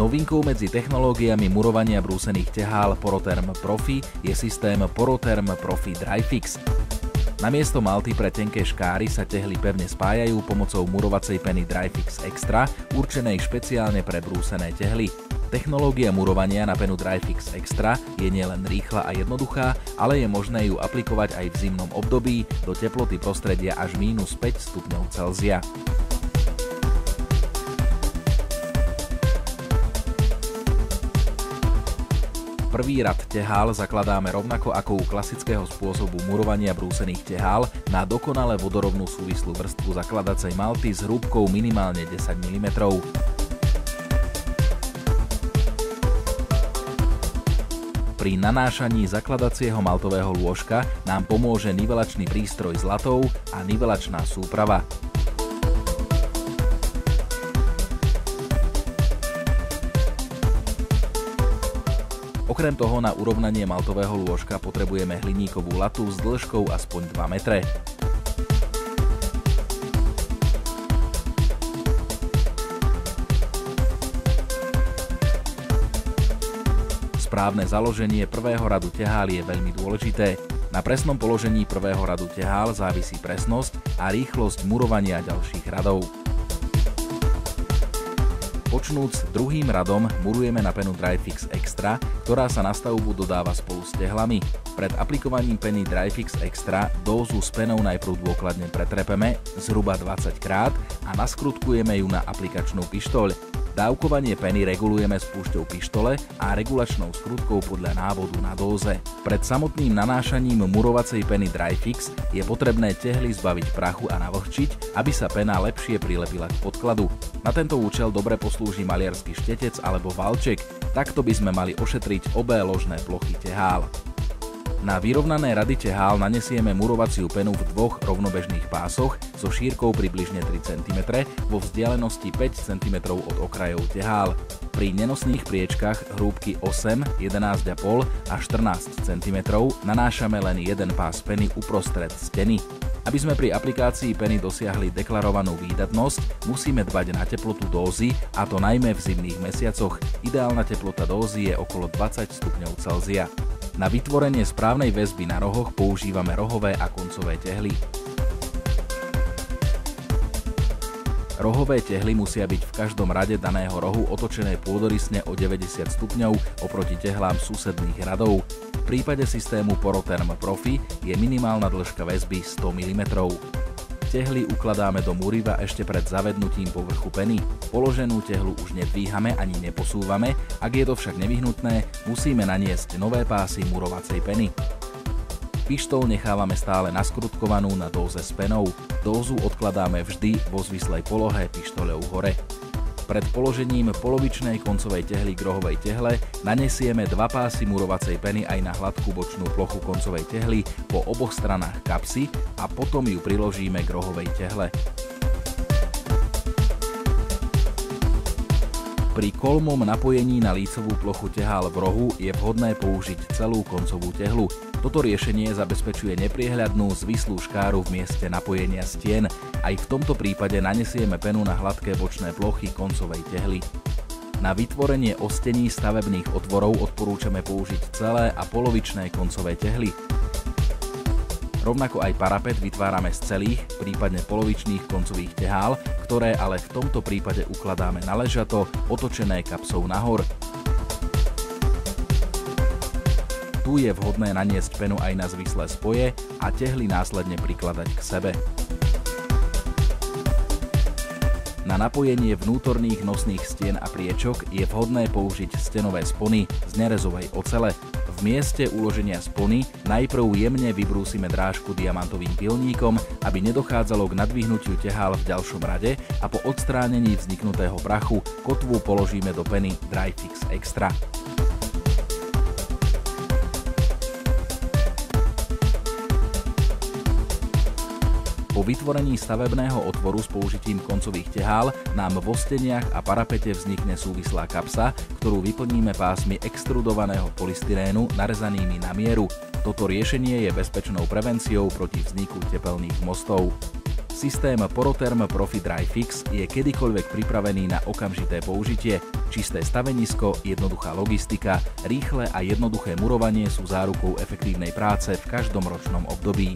Novinkou medzi technológiami murovania brúsených tehál Porotherm Profi je systém Porotherm Profi Dryfix. Namiesto malty pre tenké škáry sa tehly pevne spájajú pomocou murovacej peny Dryfix Extra, určenej špeciálne pre brúsené tehly. Technológia murovania na penu Dryfix Extra je nielen rýchla a jednoduchá, ale je možné ju aplikovať aj v zimnom období do teploty prostredia až -5 stupňov Celzia. Prvý rad tehál zakladáme rovnako ako u klasického spôsobu murovania brúsených tehál na dokonale vodorovnú súvislú vrstvu zakladacej malty s hrúbkou minimálne 10 mm. Pri nanášaní zakladacieho maltového lôžka nám pomôže nivelačný prístroj s latou a nivelačná súprava. Okrem toho na urovnanie maltového lôžka potrebujeme hliníkovú latu s dĺžkou aspoň 2 metre. Správne založenie prvého radu tehál je veľmi dôležité. Na presnom položení prvého radu tehál závisí presnosť a rýchlosť murovania ďalších radov. Počnúc druhým radom murujeme na penu Dryfix Extra, ktorá sa na stavbu dodáva spolu s tehlami. Pred aplikovaním peny Dryfix Extra dózu s penou najprv dôkladne pretrepeme zhruba 20 krát a naskrutkujeme ju na aplikačnú pištoľ. Dávkovanie peny regulujeme s púšťou pištole a regulačnou skrutkou podľa návodu na dóze. Pred samotným nanášaním murovacej peny Dryfix je potrebné tehly zbaviť prachu a navlhčiť, aby sa pena lepšie prilepila k podkladu. Na tento účel dobre poslúži maliarsky štetec alebo valček, takto by sme mali ošetriť obé ložné plochy tehál. Na vyrovnané rady tehál nanesieme murovaciu penu v dvoch rovnobežných pásoch so šírkou približne 3 cm vo vzdialenosti 5 cm od okrajov tehál. Pri nenosných priečkach hrúbky 8, 11,5 a 14 cm nanášame len jeden pás peny uprostred steny. Aby sme pri aplikácii peny dosiahli deklarovanú výdatnosť, musíme dbať na teplotu dózy, a to najmä v zimných mesiacoch. Ideálna teplota dózy je okolo 20 stupňov Celzia. Na vytvorenie správnej väzby na rohoch používame rohové a koncové tehly. Rohové tehly musia byť v každom rade daného rohu otočené pôdorysne o 90 stupňov oproti tehlám susedných radov. V prípade systému Porotherm Profi je minimálna dĺžka väzby 100 mm. Tehly ukladáme do múriva ešte pred zavednutím povrchu peny. Položenú tehlu už nedvíhame ani neposúvame, ak je to však nevyhnutné, musíme naniesť nové pásy murovacej peny. Pištoľ nechávame stále naskrutkovanú na dóze s penou. Dózu odkladáme vždy vo zvislej polohe pištoľou hore. Pred položením polovičnej koncovej tehly k rohovej tehle nanesieme 2 pásy murovacej peny aj na hladkú bočnú plochu koncovej tehly po oboch stranách kapsy a potom ju priložíme k rohovej tehle. Pri kolmom napojení na lícovú plochu tehál v rohu je vhodné použiť celú koncovú tehlu. Toto riešenie zabezpečuje nepriehľadnú zvislú škáru v mieste napojenia stien. Aj v tomto prípade nanesieme penu na hladké bočné plochy koncovej tehly. Na vytvorenie ostení stavebných otvorov odporúčame použiť celé a polovičné koncové tehly. Rovnako aj parapet vytvárame z celých, prípadne polovičných koncových tehál, ktoré ale v tomto prípade ukladáme na ležato, otočené kapsou nahor. Tu je vhodné naniesť penu aj na zvislé spoje a tehly následne prikladať k sebe. Na napojenie vnútorných nosných stien a priečok je vhodné použiť stenové spony z nerezovej ocele. V mieste uloženia spony najprv jemne vybrúsime drážku diamantovým pilníkom, aby nedochádzalo k nadvihnutiu tehál v ďalšom rade, a po odstránení vzniknutého prachu kotvu položíme do peny Dryfix Extra. Po vytvorení stavebného otvoru s použitím koncových tehál nám vo steniach a parapete vznikne súvislá kapsa, ktorú vyplníme pásmi extrudovaného polystyrénu narezanými na mieru. Toto riešenie je bezpečnou prevenciou proti vzniku tepelných mostov. Systém Porotherm Profi Dry Fix je kedykoľvek pripravený na okamžité použitie. Čisté stavenisko, jednoduchá logistika, rýchle a jednoduché murovanie sú zárukou efektívnej práce v každom ročnom období.